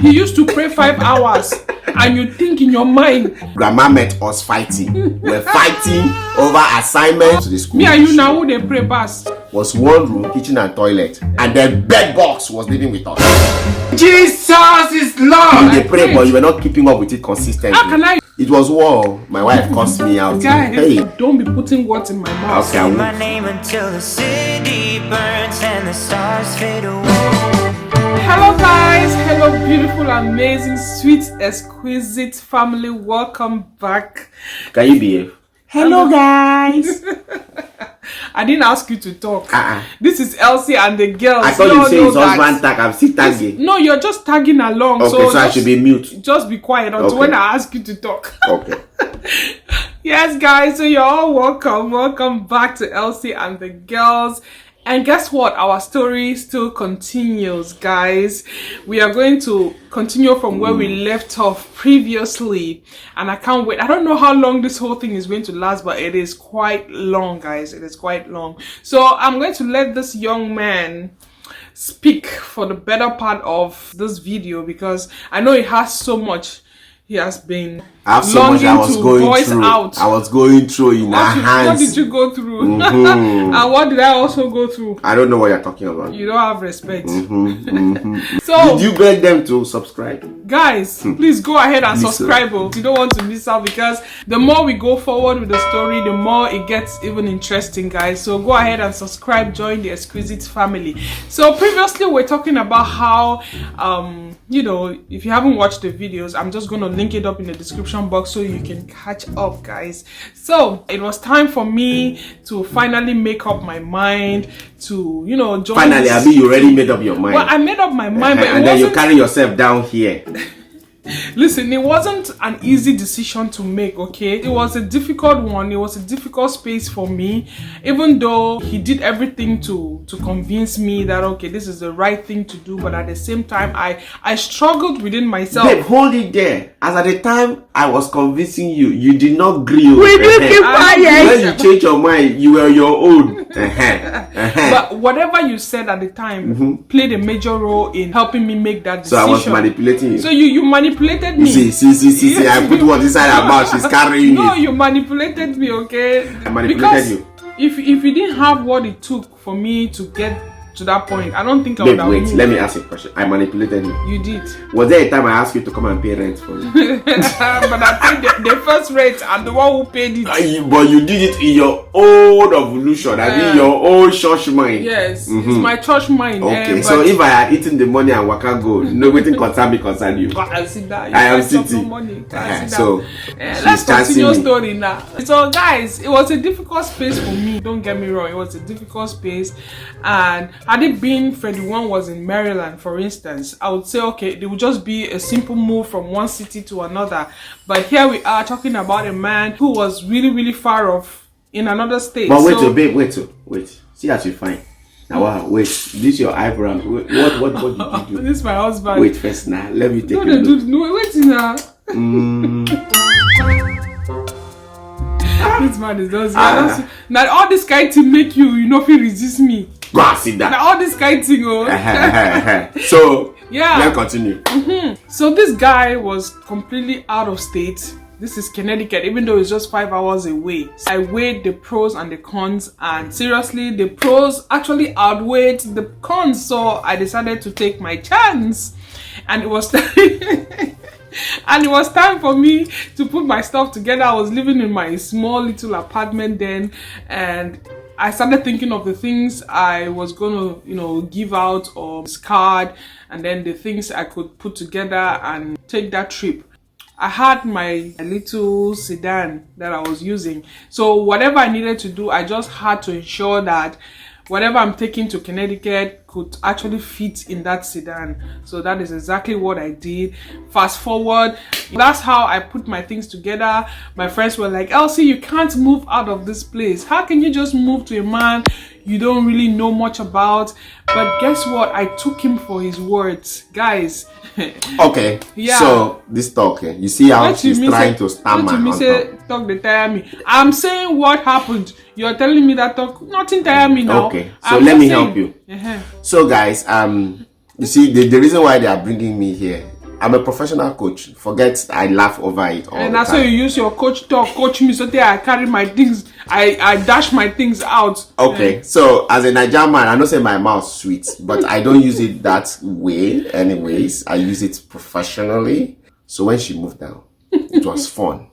He used to pray 5 hours, and you think in your mind, Grandma met us fighting. We're fighting over assignments to the school. Me and you now who they pray pass. Was one room, kitchen and toilet, and the bed box was living with us. Jesus is Lord. They pray, but you were not keeping up with it consistently. How can I? It was war. My wife cussed me out. Guys, Hey, don't be putting words in my mouth. okay, I won't. My name until the city burns and the stars fade away. Hello guys, hello beautiful, amazing, sweet, exquisite family. Welcome back. Can you behave? Hello guys. I didn't ask you to talk. This is Elsie and the girls. I thought you say it's husband tag. I'm still tagging. No, you're just tagging along. Okay, so I should be mute. Just be quiet until when I ask you to talk. Okay. Yes, guys, so you're all welcome. Welcome back to Elsie and the girls. And guess what? Our story still continues, guys. We are going to continue from where we left off previously. And I can't wait. I don't know how long this whole thing is going to last, but it is quite long, guys. It is quite long. So I'm going to let this young man speak for the better part of this video because I know he has so much he has been longing to voice out. I was going through in our hands. What did you go through? And what did I also go through? I don't know what you're talking about. You don't have respect. So, did you beg them to subscribe? Guys, please go ahead and subscribe. You don't want to miss out because the more we go forward with the story, the more it gets even interesting, guys. So go ahead and subscribe, join the Exquisite family. So previously we're talking about how, you know, if you haven't watched the videos, I'm just going to link it up in the description box so you can catch up, guys. So it was time for me to finally make up my mind to, you know, join. Finally, I mean, you already made up your mind. Well, I made up my mind, but and then you carry yourself down here. Listen, it wasn't an easy decision to make, okay? It was a difficult one. It was a difficult space for me, even though he did everything to convince me that, okay, this is the right thing to do. But at the same time, I struggled within myself. Babe, hold it there. As at the time I was convincing you, you did not agree. We did keep quiet. When you change your mind, you were your own. But whatever you said at the time played a major role in helping me make that decision. So I was manipulating you. So you manipulated me. See. I put what inside her mouth. She's carrying No, it. you manipulated me, okay? I manipulated because you. If you didn't have what it took for me to get to that point, I don't think I would have Wait, moved. let me ask you a question. I manipulated you. You did. Was there a time I asked you to come and pay rent for me? But I paid the first rate and the one who paid it. But you did it in your own evolution. I mean your own church mind. Yes, it's my church mind. Okay, so if I had eaten the money and waka go, no waiting concern you. I see that. I am sitting. Money. So let's continue story now. So guys, it was a difficult space for me. Don't get me wrong, it was a difficult space. And had it been Freddie one was in Maryland, for instance, I would say okay, it would just be a simple move from one city to another. But here we are talking about a man who was really far off in another state. But wait. See that you fine. Now wait, this your eyebrow. What did you do? This is my husband. Wait first now. Let me take a look. No, wait now. This man is just now all this kind to make you know feel resist me. Go and sit down. Now all this kind thing, So yeah, let's continue. So this guy was completely out of state. This is Connecticut, even though it's just 5 hours away. So I weighed the pros and the cons, and seriously, the pros actually outweighed the cons. So I decided to take my chance, and it was and it was time for me to put my stuff together. I was living in my small little apartment then, and I started thinking of the things I was gonna, you know, give out or discard, and then the things I could put together and take that trip. I had my little sedan that I was using. So whatever I needed to do, I just had to ensure that whatever I'm taking to Connecticut could actually fit in that sedan. So that is exactly what I did. Fast forward, that's how I put my things together. My friends were like, Elsie, you can't move out of this place. How can you just move to a man you don't really know much about? But guess what? I took him for his words, guys. Okay, yeah. So this talk, you see how she's trying to stammer on top. Talk they tire me. I'm saying what happened. You're telling me that talk, nothing tire me now. Okay, so let me help you. So guys, you see the reason why they are bringing me here, I'm a professional coach. Forget I laugh over it all And the that's time. how you use your coach talk, coach me so that I carry my things, I dash my things out. Okay, so as a Nigerian man, I know say my mouth sweet, but I don't use it that way anyways. I use it professionally. So when she moved down, it was fun.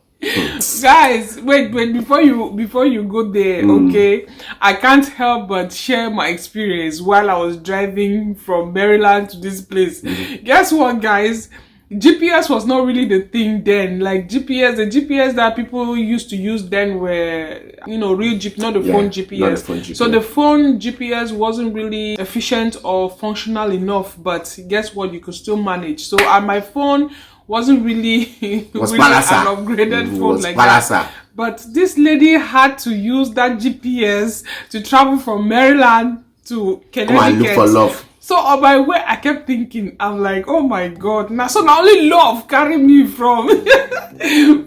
Guys, wait, before you go there, okay, I can't help but share my experience while I was driving from Maryland to this place. Guess what, guys? GPS was not really the thing then. Like the GPS that people used to use then were, real GPS, not the phone GPS. Not the phone GPS. So the phone GPS wasn't really efficient or functional enough, but guess what? You could still manage. So my phone wasn't really, Was really an Palasa. upgraded It phone was like Palasa. that. But this lady had to use that GPS to travel from Maryland to Connecticut. Come and look for love. So on my way, I kept thinking, I'm like, oh my God. Now, so not only love carry me from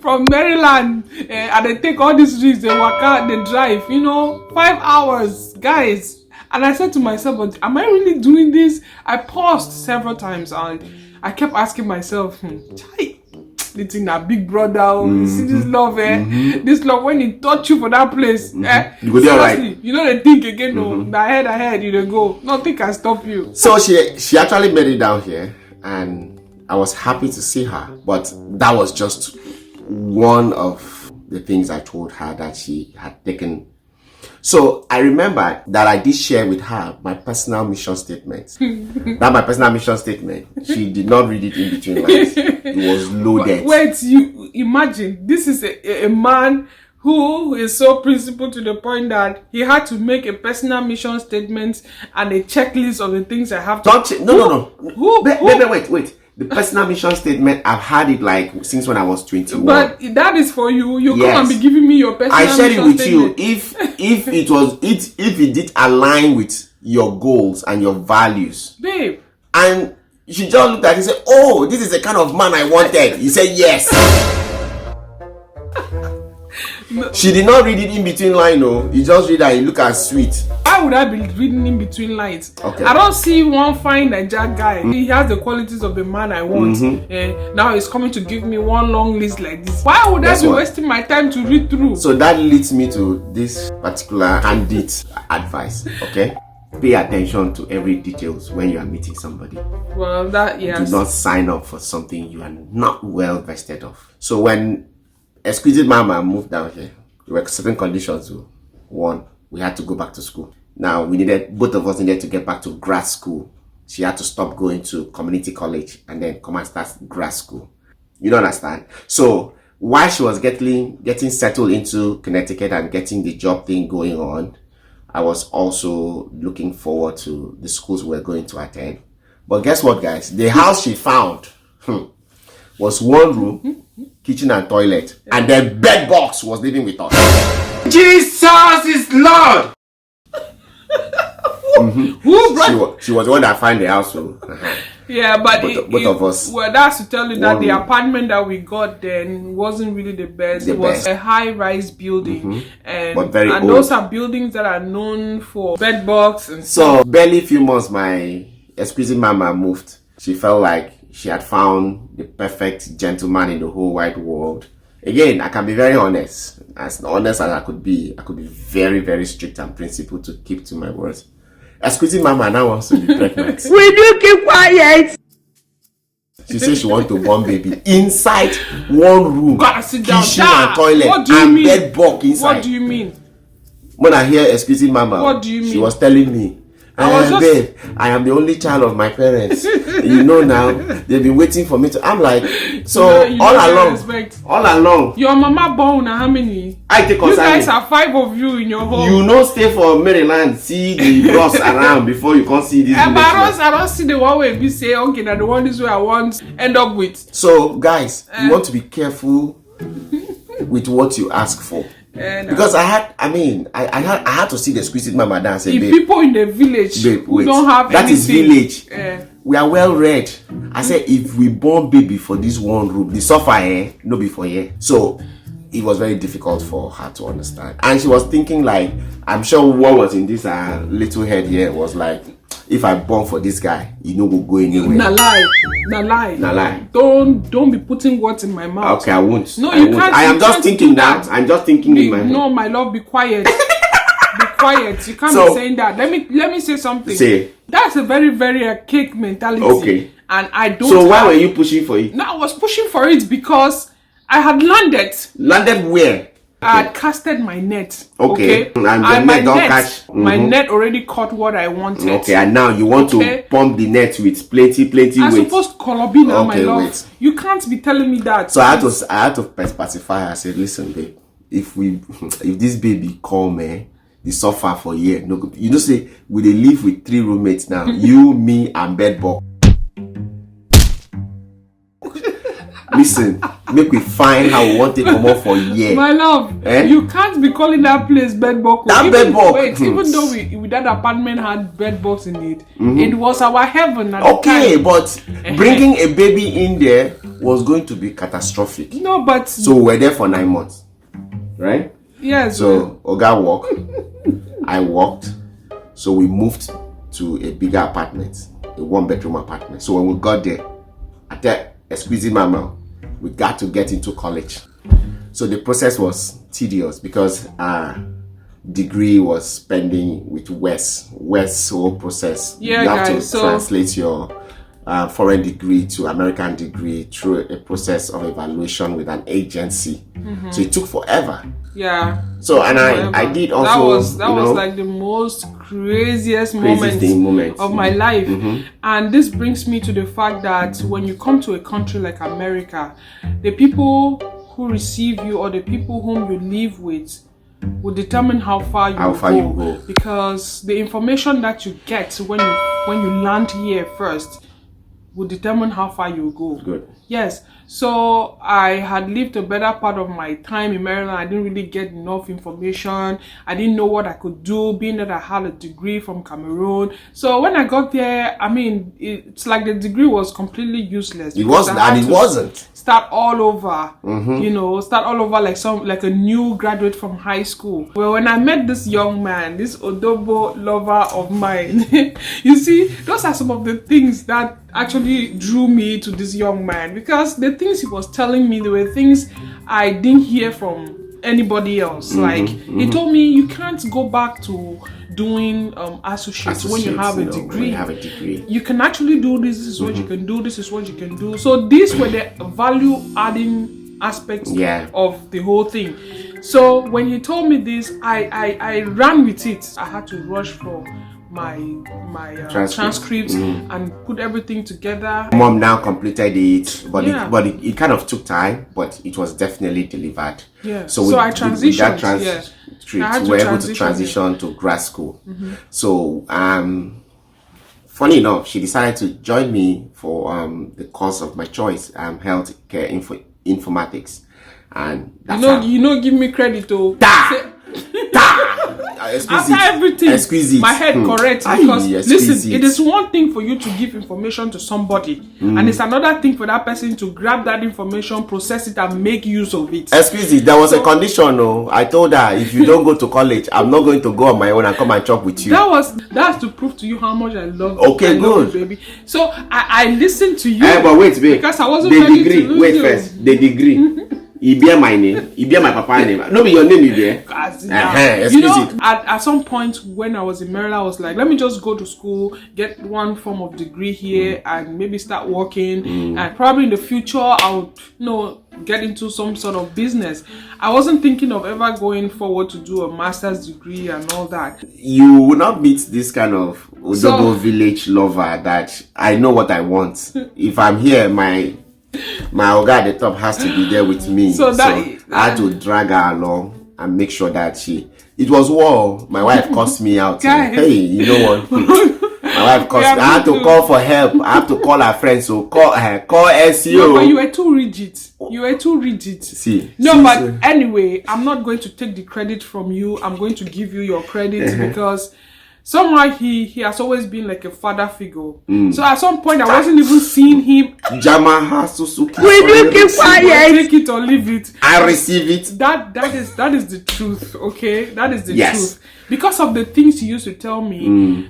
from Maryland, and they take all these risks, they work out, they drive, 5 hours, guys. And I said to myself, but am I really doing this? I paused several times and I kept asking myself, chai, this thing a big brother, you see this love, this love when he touch you for that place, You go there, right? You know they think again, no, ahead, you don't go. Nothing can stop you. So she actually made it down here, and I was happy to see her. But that was just one of the things I told her that she had taken. So I remember that I did share with her my personal mission statement. My personal mission statement, she did not read it in between lines. It was loaded. Wait, you imagine, this is a man who is so principled to the point that he had to make a personal mission statement and a checklist of the things I have to... No. Wait. The personal mission statement, I've had it like since when I was 21. But that is for you. You Yes. come and be giving me your personal I shared it mission with statement. you if it did align with your goals and your values. Babe. And she just looked at it and said, oh, this is the kind of man I wanted. He said yes. She did not read it in between line, no. You just read that, you look at sweet. Why would I be reading in between lines? Okay. I don't see one fine Nigerian guy. He has the qualities of the man I want. Now he's coming to give me one long list like this. Why would I be wasting my time to read through? So that leads me to this particular candid advice, okay? Pay attention to every details when you are meeting somebody. Well, that, yes. Do not sign up for something you are not well vested of. So when Exquisite Mama moved down here, there were certain conditions. One, we had to go back to school. Now both of us needed to get back to grad school. She had to stop going to community college and then come and start grad school. You don't understand? So while she was getting settled into Connecticut and getting the job thing going on, I was also looking forward to the schools we were going to attend. But guess what, guys? The house she found was one room, kitchen and toilet, and the bed box was living with us. Jesus is Lord. Who brought... She was the one that found the house. So, Yeah, but both of us. Well, that's to tell you that One the room. apartment that we got then wasn't really the best. The It was best. a high-rise building, But very and old. those are buildings that are known for bed bugs and So barely a few months, my Exquisite Mama moved. She felt like she had found the perfect gentleman in the whole wide world. Again, I can be very honest. As honest as I could be very, very strict and principled to keep to my words. Exquisite Mama now wants to be pregnant. Will you keep quiet? She said she wants to born baby inside one room. Gotta sit down. Kitchen Da. and toilet What do you and mean? bed bug inside. What do you mean? When I hear Exquisite Mama, What do you she mean? was telling me, babe, I am the only child of my parents. You know now, they've been waiting for me to. I'm like, so You all know their along, respect. your mama born how many? I take You guys concern. are 5 of you in your home. You know, stay for Maryland, see the bros around before you can see this. But relationship. I don't see the one way we say, okay, now the one this way I want end up with. So guys, you want to be careful with what you ask for. Because I had to see the Exquisite Mama dance and say, If babe, people in the village babe, who wait. don't have That is anything, village. We are well read. I said, if we born baby for this one room, the suffer no be for here. So it was very difficult for her to understand. And she was thinking like, I'm sure what was in this little head here was like, if I born for this guy, you know will go anywhere. Na lie. Na lie. Don't be putting words in my mouth. Okay, I won't. No, I you won't. can't. I am you just can't thinking do now. that. I'm just thinking in my head. No, my love, be quiet. Be quiet. You can't be saying that. Let me say something. Say. That's a very, very archaic mentality. Okay. And I don't. So why were you pushing for it? No, I was pushing for it because I had landed. Landed where? I had casted my net. Okay. And the my net don't catch. My net already caught what I wanted. Okay, and now you want to pump the net with plenty I weight. supposed to colobina, my love. Wait. You can't be telling me that. So I had to pacify. I said, listen, babe, if this baby come, they suffer for a year. No, you know, say we they live with 3 roommates now. You, me, and bedbug. Listen, make we find how we want it come up for a year. My love, you can't be calling that place bedbug. Even though we that apartment had bedbugs in it, it was our heaven at the time. But bringing a baby in there was going to be catastrophic. No, but so we were there for 9 months, right? Yes. So Oga walked, I walked. So we moved to a bigger apartment, a 1-bedroom apartment. So when we got there, I tell Exquisite Mama, we got to get into college. So the process was tedious because degree was spending with West's whole process. Yeah, you have guys, to translate your foreign degree to American degree through a process of evaluation with an agency. So it took forever. Yeah. So and I did also. That was like the most craziest moment of my life. And this brings me to the fact that when you come to a country like America, the people who receive you or the people whom you live with will determine how far you go. Because the information that you get when you land here first will determine how far you go. Good. Yes. So I had lived a better part of my time in Maryland. I didn't really get enough information. I didn't know what I could do, being that I had a degree from Cameroon. So when I got there, I mean, it's like the degree was completely useless. It wasn't, and it wasn't. Start all over, start all over like a new graduate from high school. Well, when I met this young man, this Odobo lover of mine, you see, those are some of the things that actually drew me to this young man, because the things he was telling me, they were things I didn't hear from anybody else. He told me you can't go back to doing associates when you have a degree. You can actually do this. This is what you can do. This is what you can do. So these were the value adding aspects of the whole thing. So when he told me this, I ran with it. I had to rush for my transcripts and put everything together. Mom now completed it, but it kind of took time, but it was definitely delivered. Yeah. So I transitioned. We were able to transition to grad school. So funny enough, she decided to join me for the course of my choice, healthcare informatics, and that's give me credit though. Exquisite. After everything, Exquisite. my head correct, because listen, it is one thing for you to give information to somebody, and it's another thing for that person to grab that information, process it, and make use of it. Exquisite, there was a condition. I told her, if you don't go to college, I'm not going to go on my own and come and chop with you. That's to prove to you how much I love you. Okay, good, baby. So I listened to you. But wait, babe, because I wasn't ready to lose wait you. First, the degree. He bear my name. He bear my papa's name. No, be your name, you bear. At some point when I was in Maryland, I was like, let me just go to school, get one form of degree here, and maybe start working. And probably in the future, I would, get into some sort of business. I wasn't thinking of ever going forward to do a master's degree and all that. You will not meet this kind of Odobo village lover that I know what I want. If I'm here, my Oga at the top has to be there with me. So I had to drag her along and make sure that it was war. My wife cussed me out. Hey, you know what? My wife cussed me. I had to call for help. I have to call her friends. So call SEO. No, but you were too rigid. But anyway, I'm not going to take the credit from you. I'm going to give you your credit because somehow he has always been like a father figure. So at some point I wasn't even seeing him. Jama Suzuki. Will you keep quiet? Take it or leave it. I receive it. That is the truth, okay? That is the Yes. truth. Because of the things he used to tell me,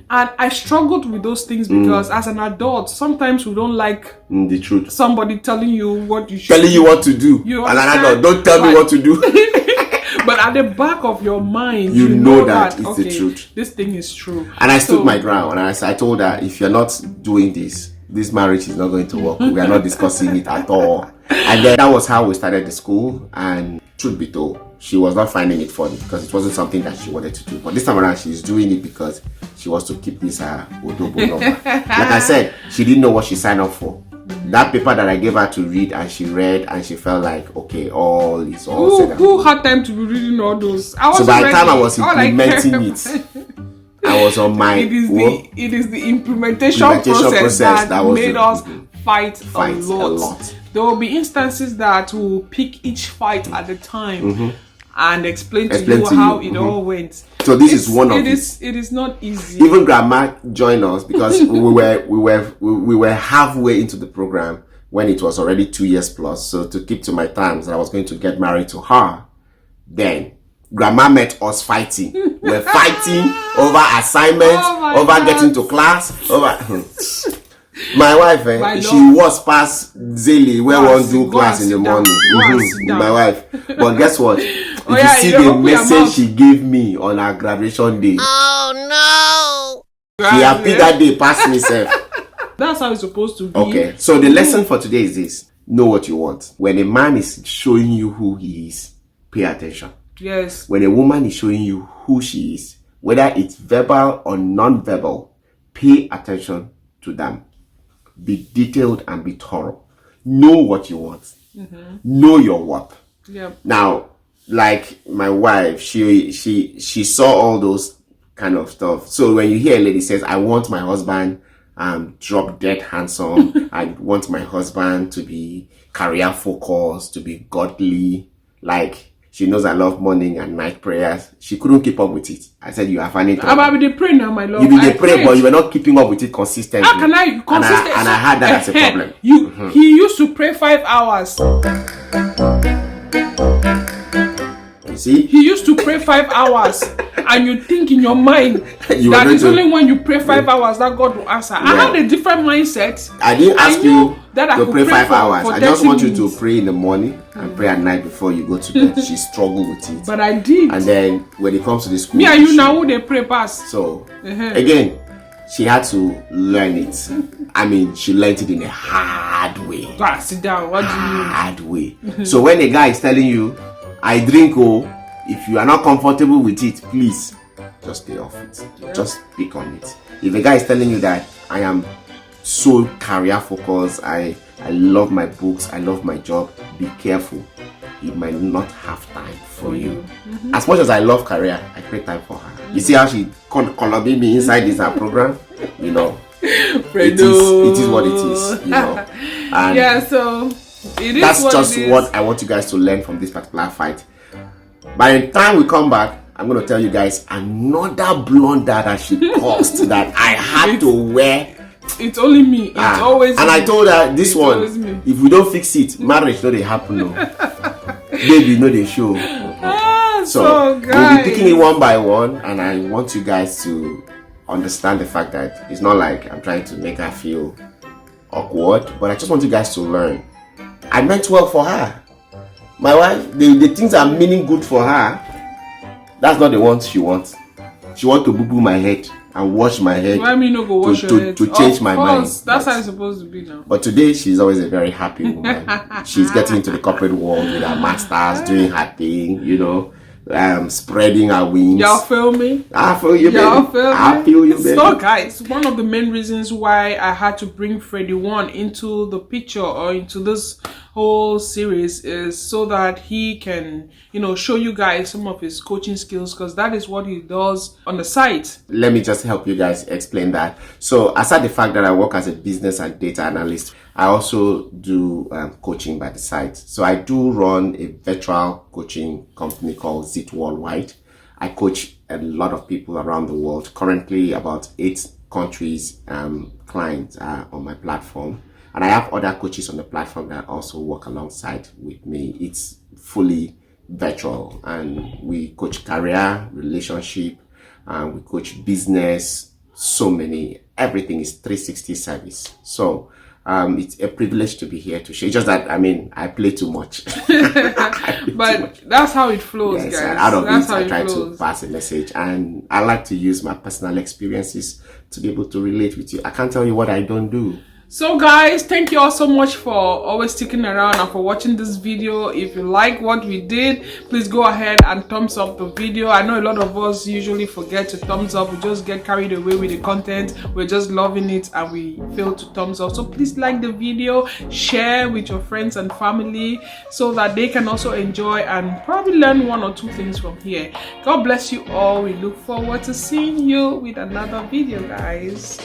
and I struggled with those things because as an adult, sometimes we don't like The truth. somebody telling you what you should Telling you what to do. You And understand? I don't tell me Right. what to do. But at the back of your mind, You know that it's the okay, truth. This thing is true. And I stood So- my ground, and I told her, if you're not doing this marriage is not going to work. We are not discussing it at all. And then that was how we started the school. And truth be told, she was not finding it funny because it wasn't something that she wanted to do. But this time around, she's doing it because she wants to keep this Odobo number. Like I said, she didn't know what she signed up for. That paper that I gave her to read, and she read, and she felt like, okay, all is all said and Who had time to be reading all those? I So by the time I was All I implementing care- it, I was on my it is the implementation Implementation process that that was made the- us fight a a lot. lot. There will be instances that will pick each fight at a time and explain to Explain you to how you. it all went. So this is one of it it. It is not easy. Even grandma joined us because we were halfway into the program when it was already 2 years plus. So to keep to my times, I was going to get married to her. Then grandma met us fighting. We're fighting over assignments, Oh my over God. getting to class, over. My wife, My she love. was past Zeli where Go and one sit- do go class and in the sit down. morning. Go and Mhm, sit down. My wife. But guess what? If Oh, yeah, you see you the open your message mouth. she gave me on our graduation day, she Right, happy yeah. that day past me self. That's how it's supposed to be. Okay, so the lesson for today is this: know what you want. When a man is showing you who he is, pay attention. Yes. When a woman is showing you who she is, whether it's verbal or non-verbal, pay attention to them. Be detailed and be thorough. Know what you want. Know your worth. Yeah. Now, like my wife, she saw all those kind of stuff. So when you hear a lady says, "I want my husband drop dead handsome. I want my husband to be career focused, to be godly," like she knows I love morning and night prayers. She couldn't keep up with it. I said, "You are finding trouble." I'm the pray now, my love. You be I the pray, prayed. but you were not keeping up with it consistently. How can I consistent? And I had that as a problem. He used to pray 5 hours. You see? He used to pray 5 hours, and you think in your mind You were that going it's to- only when you pray 5 hours that God will answer. I Yeah. had a different mindset. I didn't ask knew you that I to could pray 5 for- hours. for I just 30 want you minutes. to pray in the morning and pray at night before you go to bed. She struggled with it. But I did. And then when it comes to the school, Me and you issue, now who they pray past. So Uh-huh. again, she had to learn it. I mean, she learned it in a hard way. Sit down. What do you mean? Hard way. So when a guy is telling you, "I drink," if you are not comfortable with it, please just stay off it. Just speak on it. If a guy is telling you that I am so career focused, I love my books, I love my job, be careful. He might not have time for you. As much as I love career, I create time for her. You see how she coloring me inside this her program? You know, it is what it is. You know, and Yeah, so it is that's what just it is. what I want you guys to learn from this particular fight. By the time we come back, I'm going to tell you guys another blunder that she caused that I had to wear. It's only me. It's always And me. I told her, this It's one, always me. if we don't fix it, marriage no they happen. No. Baby, no they show. So we'll guys, be taking it one by one, and I want you guys to understand the fact that it's not like I'm trying to make her feel awkward, but I just want you guys to learn. I meant well for her. My wife, the things are meaning good for her. That's not the ones she wants. She wants to boo-boo my head and wash my head. why me no go wash your head? To change Of my course, mind. That's But- how it's supposed to be now. But today, she's always a very happy woman. She's getting into the corporate world with her masters, doing her thing, you know, spreading her wings. Y'all feel me? I feel you, baby. Y'all feel me? I feel you, baby. So, guys, one of the main reasons why I had to bring Freddie One into the picture or into this whole series is so that he can, show you guys some of his coaching skills, because that is what he does on the site. Let me just help you guys explain that. So, aside the fact that I work as a business and data analyst, I also do coaching by the site. So, I do run a virtual coaching company called Zit Worldwide. I coach a lot of people around the world. Currently, about 8 countries clients are on my platform, and I have other coaches on the platform that also work alongside with me. It's fully virtual, and we coach career, relationship, and we coach business. So many, everything is 360 service. So it's a privilege to be here to share. It's just that I play too much. But that's how it flows, yes, guys. and out of That's it, how I it try flows. to pass a message, and I like to use my personal experiences to be able to relate with you. I can't tell you what I don't do. So guys, thank you all so much for always sticking around and for watching this video. If you like what we did, please go ahead and thumbs up the video. I know a lot of us usually forget to thumbs up. We just get carried away with the content. We're just loving it and we fail to thumbs up. So please like the video, share with your friends and family so that they can also enjoy and probably learn 1 or 2 things from here. God bless you all. We look forward to seeing you with another video, guys.